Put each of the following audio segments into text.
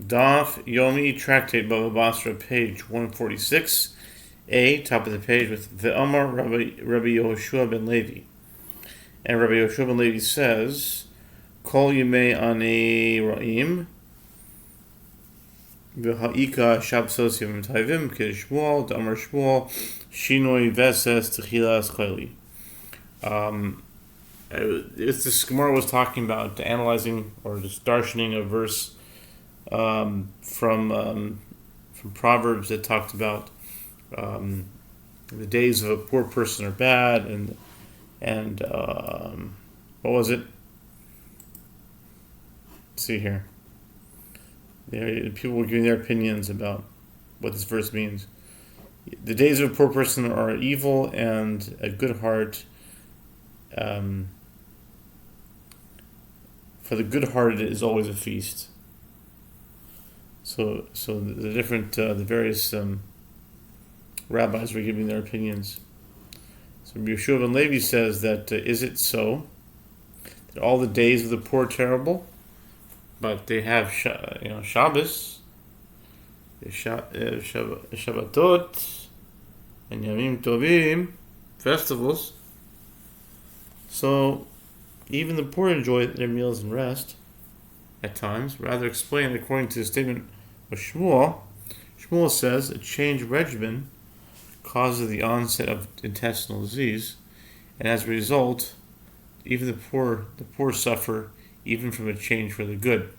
Daf Yomi Tractate Bava Batra, page 146, top of the page with the Amar Rabbi Yehoshua ben Levi. And Rabbi Yehoshua ben Levi says, Kol Yimei Ani Ra'im, V'ha'ika Shabsos Yom Tayvim, K'ed Shmuel, D'Amar Shmuel, Shinoi Veses Techilas Chayli. This Gemara was talking about analyzing or just darshaning a verse from Proverbs that talked about the days of a poor person are bad, and what was it? Let's see here. People were giving their opinions about what this verse means. The days of a poor person are evil, and a good heart. For the good-hearted is always a feast. So the various rabbis were giving their opinions. So Yehoshua ben Levi says that is it so that all the days of the poor are terrible, but they have Shabbos, Shabbatot, and Yamim Tovim, festivals. So even the poor enjoy their meals and rest at times. Rather explained according to the statement of Shmuel. Shmuel says a change regimen causes the onset of intestinal disease, and as a result, even the poor suffer even from a change for the good.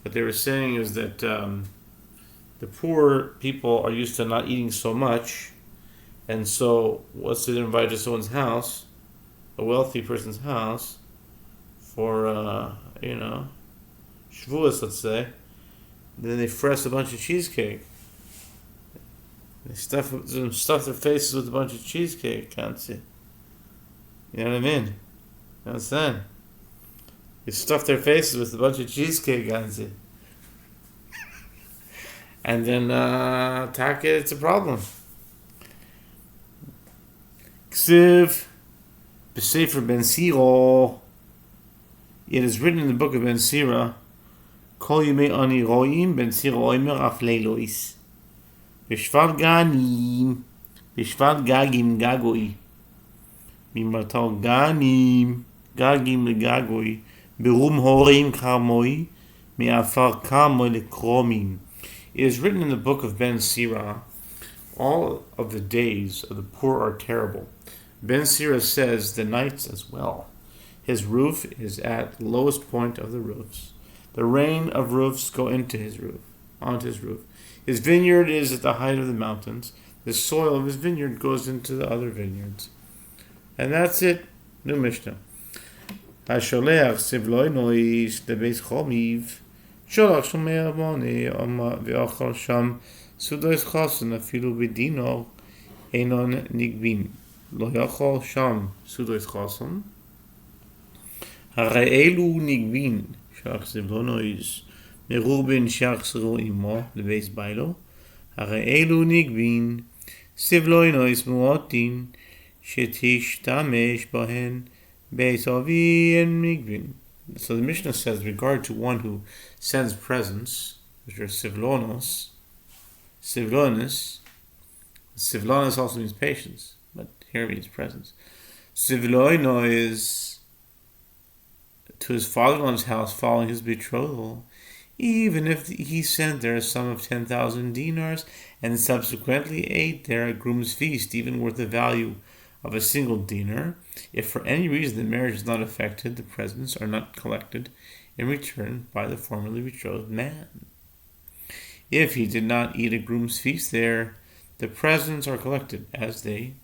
What they were saying is that the poor people are used to not eating so much, and so once they're invited to someone's house, a wealthy person's house, for Shavuos, let's say, then they fresh a bunch of cheesecake. They stuff their faces with a bunch of cheesecake, can't see. You know what I mean? You understand? They stuff their faces with a bunch of cheesecake, can't see. And then it's a problem. Ksiv B'Sefer Ben Siro. It is written in the book of Ben Sira, Kol Yimei Ani Roim Ben Sira Oimer Af Leilois B'Shvat Gagim Gagoi Mimatal Gagim Legagoi Berum Horim Karmoi Me'afar Karmoi Lekromim. It is written in the book of Ben Sira, all of the days of the poor are terrible. Ben Sira says the nights as well. His roof is at the lowest point of the roofs. The rain of roofs go onto his roof. His vineyard is at the height of the mountains. The soil of his vineyard goes into the other vineyards. And that's it. New Mishnah. Hasholeach sivloi nois lebeis chomiv. Sholach shomei amoni ve'achal sham sudois chasen afilu b'dino einon nigbin. Lo yachol sham sudois chasen. Ha're'elu nigbin shach sivlonois merubin shach siro imo lebeis bailo. Ha're'elu nigbin sivlonois muotin shetishtamesh bahen beis avi and nigbin. So the Mishnah says, regard to one who sends presents, which are sivlonos. Sivlonos also means patience, but here means presents. Sivlono is to his father-in-law's house following his betrothal, even if he sent there a sum of 10,000 dinars and subsequently ate there a groom's feast, even worth the value of a single dinar. If for any reason the marriage is not affected, the presents are not collected in return by the formerly betrothed man. If he did not eat a groom's feast there, the presents are collected, as they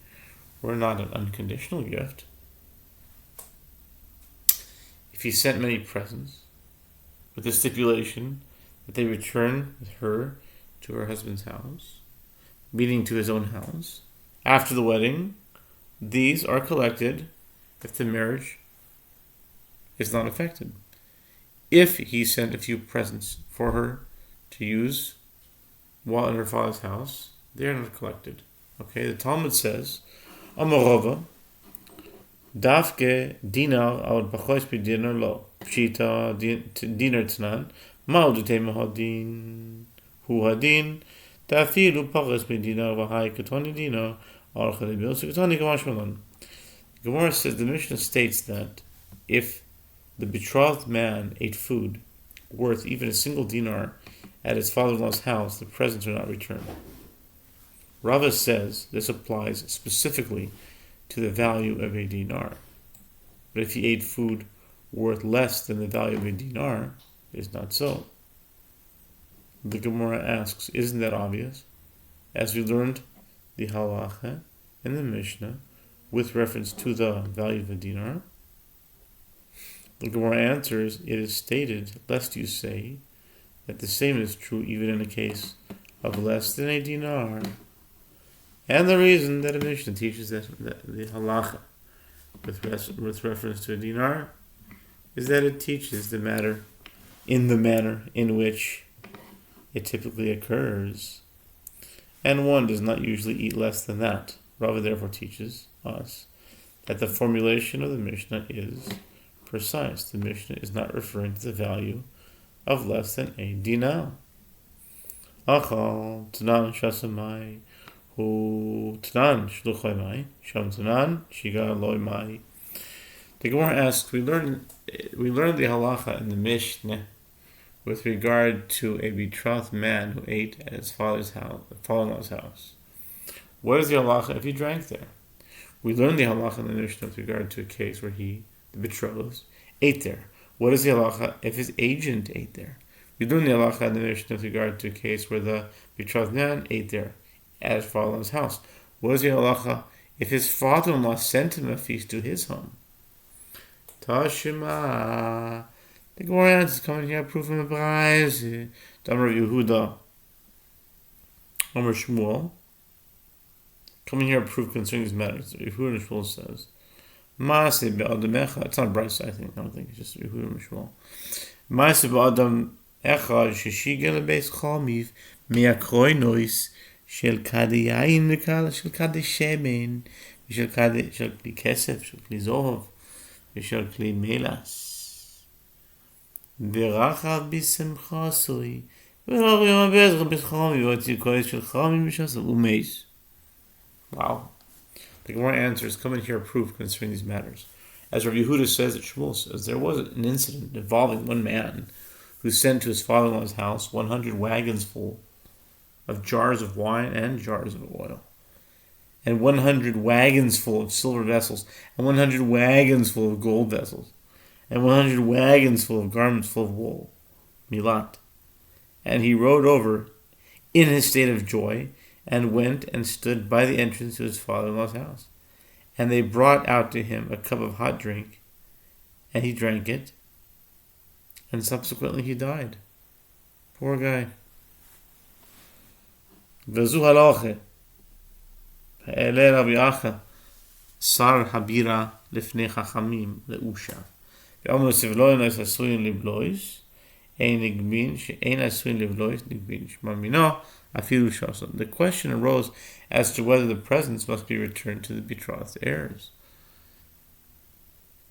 were not an unconditional gift. If he sent many presents, with the stipulation that they return with her to her husband's house, meaning to his own house, after the wedding, these are collected if the marriage is not affected. If he sent a few presents for her to use while in her father's house, they are not collected. Okay, the Talmud says, Amarova, Dafke dinar al pachois dinar lo. Pshita dinar tanan, Ma'odute mahadin. Hu hadin. Ta'afilu pachas medina v'hai katoni dina. Archale bilse katoni kamashmalan. Gemara says, the Mishnah states that if the betrothed man ate food worth even a single dinar at his father-in-law's house, the presents are not returned. Rava says this applies specifically to the value of a dinar. But if he ate food worth less than the value of a dinar, it is not so. The Gemara asks, isn't that obvious? As we learned the halacha in the Mishnah with reference to the value of a dinar, the Gemara answers, it is stated, lest you say, that the same is true even in a case of less than a dinar. And the reason that a Mishnah teaches that the halacha with reference to a dinar is that it teaches the matter in the manner in which it typically occurs. And one does not usually eat less than that. Rava therefore teaches us that the formulation of the Mishnah is precise. The Mishnah is not referring to the value of less than a dinar. Achal tanan shasamai hu tanan shluchai mai sham tanan shiga loy mai. The Gemara asks, we learned the halacha in the Mishnah with regard to a betrothed man who ate at his father-in-law's house. What is the halacha if he drank there? We learned the halacha in the Mishnah with regard to a case where he, the betrothed, ate there. What is the halacha if his agent ate there? We learned the halacha in the Mishnah with regard to a case where the betrothed man ate there at his father-in-law's house. What is the halacha if his father-in-law sent him a feast to his home? Tashima. The Gemara answers coming here, proof from the Brayz. Damar Yehuda, Amar Shmuel. Coming here, proof concerning these matters. Yehuda and Shmuel says, Maaseh be'adam echad. It's not Brayz, I don't think. It's just Yehuda and Shmuel. Maaseh be'adam echad sheshiga lebeis chamiv me'akroi nois shel kadei yain shel kadei shemen shel kli kesef shel kli zohov shel kli melas. ורחב בשמחה עשוי, ורב יום הבא בחמי, והוציא כהס של חמי משסו, ומייס. Wow. The Gemara answers, come and hear proof concerning these matters. As Rabbi Yehuda says, that Shmuel says, there was an incident involving one man who sent to his father-in-law's house 100 wagons full of jars of wine and jars of oil, and 100 wagons full of silver vessels, and 100 wagons full of gold vessels, and 100 wagons full of garments full of wool, milat. And he rode over in his state of joy, and went and stood by the entrance to his father-in-law's house. And they brought out to him a cup of hot drink, and he drank it, and subsequently he died. Poor guy. V'zu haloche, ha'ele Rabbi Acha, sar habira lifnei chachamim le'usha. The question arose as to whether the presents must be returned to the betrothed heirs.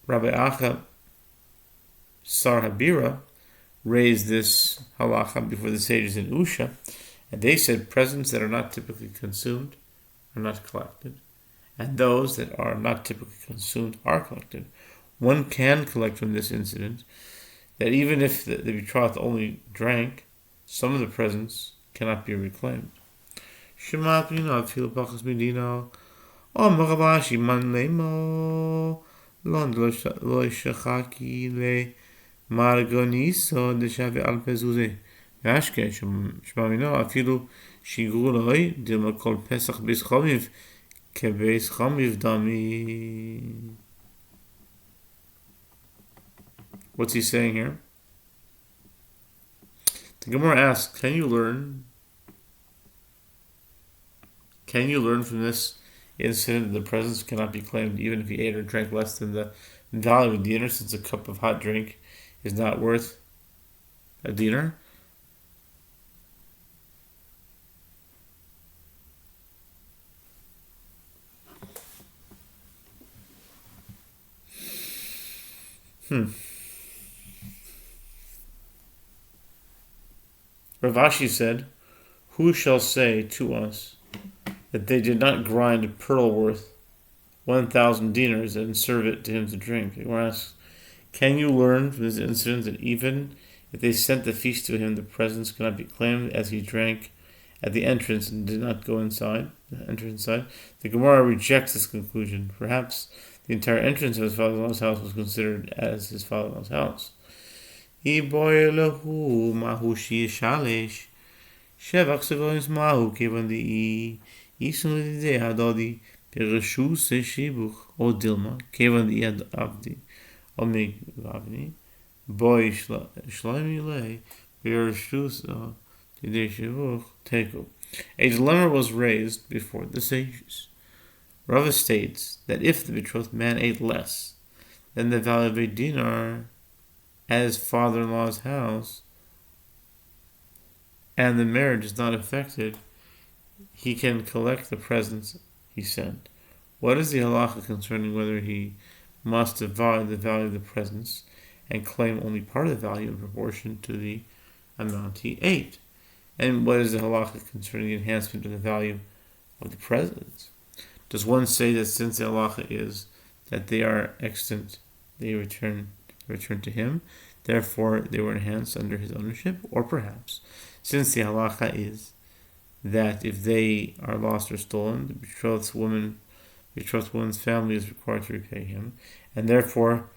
Rabbi Acha Sar Habira raised this halacha before the sages in Usha, and they said presents that are not typically consumed are not collected, and those that are not typically consumed are collected. One can collect from this incident that even if the betrothed only drank, some of the presents cannot be reclaimed. Shema pina fil pachas medina, o marabashi man lemo, lond lo shachaki le margoniso de shave al pezuze. Yashke shema pina afilu shigru loi dilma kol pesach beis chamiv ke beis chamiv dami. What's he saying here? The Gemara asks, can you learn from this incident that the presents cannot be claimed even if he ate or drank less than the value of a dinar, since a cup of hot drink is not worth a dinar? Rav Ashi said, "Who shall say to us that they did not grind a pearl worth 1,000 dinars and serve it to him to drink?" He asks, can you learn from this incident that even if they sent the feast to him, the presents could not be claimed as he drank at the entrance and did not go inside? The Gemara rejects this conclusion. Perhaps the entire entrance of his father-in-law's house was considered as his father-in-law's house. A dilemma was raised before the sages. Rava states that if the betrothed man ate less than the value of a dinar at his father-in-law's house, and the marriage is not affected, he can collect the presents he sent. What is the halacha concerning whether he must divide the value of the presents and claim only part of the value in proportion to the amount he ate? And what is the halacha concerning the enhancement of the value of the presents? Does one say that since the halacha is that they are extant, they return to him, therefore they were enhanced under his ownership? Or perhaps, since the halacha is that if they are lost or stolen, the betrothed woman's family is required to repay him, and therefore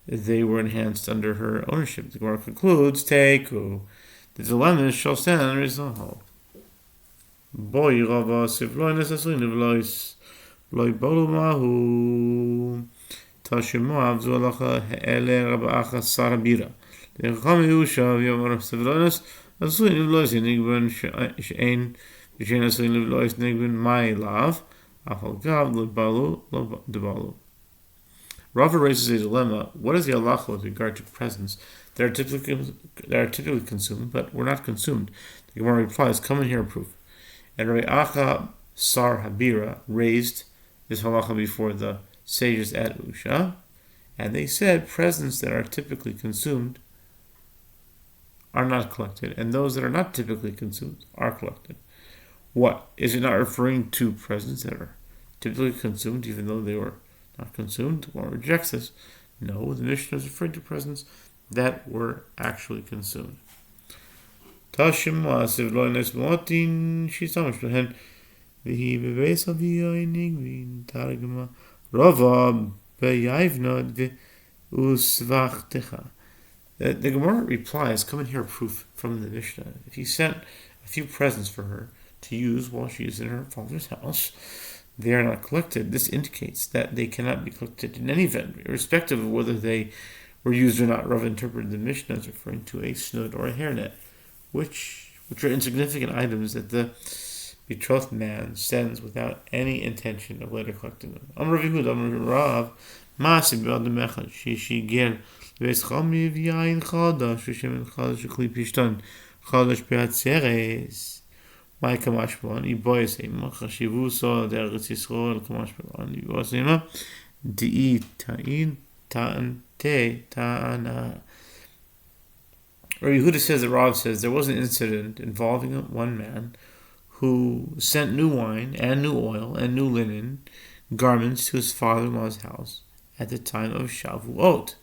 they were enhanced under her ownership. The Gemara concludes, Teiku, the dilemma shall stand resolved. Boy Rava Sivloinus Aslin Vlois Loi Bolu Mahu Tashimo Avzu Alacha Ele Rabaacha Sarabira. The Chami Yehoshua Yomar Sivloinus Aslin Vlois Nigban Shein Vishen Aslin Vlois Nigban Mai Lav Afal Gav Lo Balu Lo Debalu. Rava raises a dilemma. What is the halacha with regard to presents that are typically consumed, but were not consumed? The Gemara replies, come in here and prove. And Rabbi Acha Sar Habira raised this halacha before the sages at Usha, and they said presents that are typically consumed are not collected, and those that are not typically consumed are collected. What? Is it not referring to presents that are typically consumed, even though they were not consumed? Or rejects this? No, the Mishnah is referring to presents that were actually consumed. Tashima Sivloines Motin Shisamish Lehen Vihi Bebeis Aviyainigvin Targama Rava Beyaivna Usvachtecha. The Gemara replies, come and hear proof from the Mishnah. If he sent a few presents for her to use while she is in her father's house, they are not collected. This indicates that they cannot be collected in any event, irrespective of whether they were used or not. Rav interpreted the Mishnah as referring to a snood or a hairnet, which are insignificant items that the betrothed man sends without any intention of later collecting them. Amar Rav Yehuda, Amar Rav, Ma'aseh b'adam echad she'shigel lebeis chamiv yain chadash v'shemen chadash v'kli pishtan chadash be'atzeres. My kamashbalan, iboyasema chashivuso de'eretz Yisrael kamashbalan iboyasema di'i ta'in ta'ante ta'ana. Rabbi Yehuda says that Rav says there was an incident involving one man who sent new wine and new oil and new linen garments to his father-in-law's house at the time of Shavuot.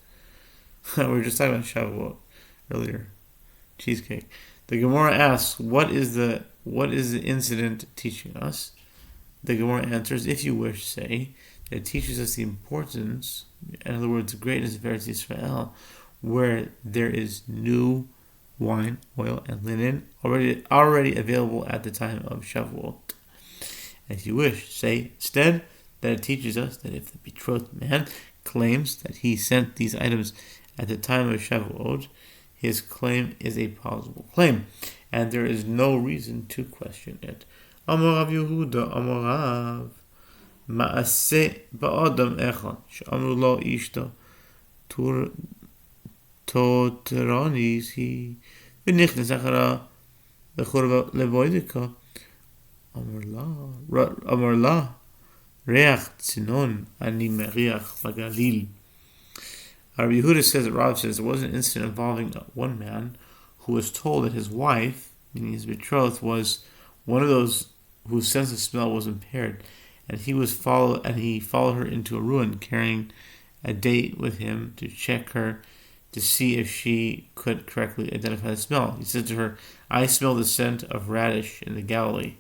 We were just talking about Shavuot earlier, cheesecake. The Gemara asks, what is the incident teaching us? The Gemara answers, if you wish, say that it teaches us the importance, in other words, the greatness of Eretz Yisrael, where there is new wine, oil, and linen already available at the time of Shavuot. And if you wish, say instead that it teaches us that if the betrothed man claims that he sent these items at the time of Shavuot, his claim is a plausible claim, and there is no reason to question it. Amar Rav Yehuda, Amar Rav, Ma'aseh ba'adam echad, she'amru lo ishto, Toteronis he v'nichnes achara l'chorva levoidika Amar la reach tzinon ani meriach v'galil. Rabbi Yehuda says that Rav says there was an incident involving one man who was told that his wife meaning his betrothed, was one of those whose sense of smell was impaired, and he followed her into a ruin, carrying a date with him to check her to see if she could correctly identify the smell. He said to her, "I smell the scent of radish in the Galilee."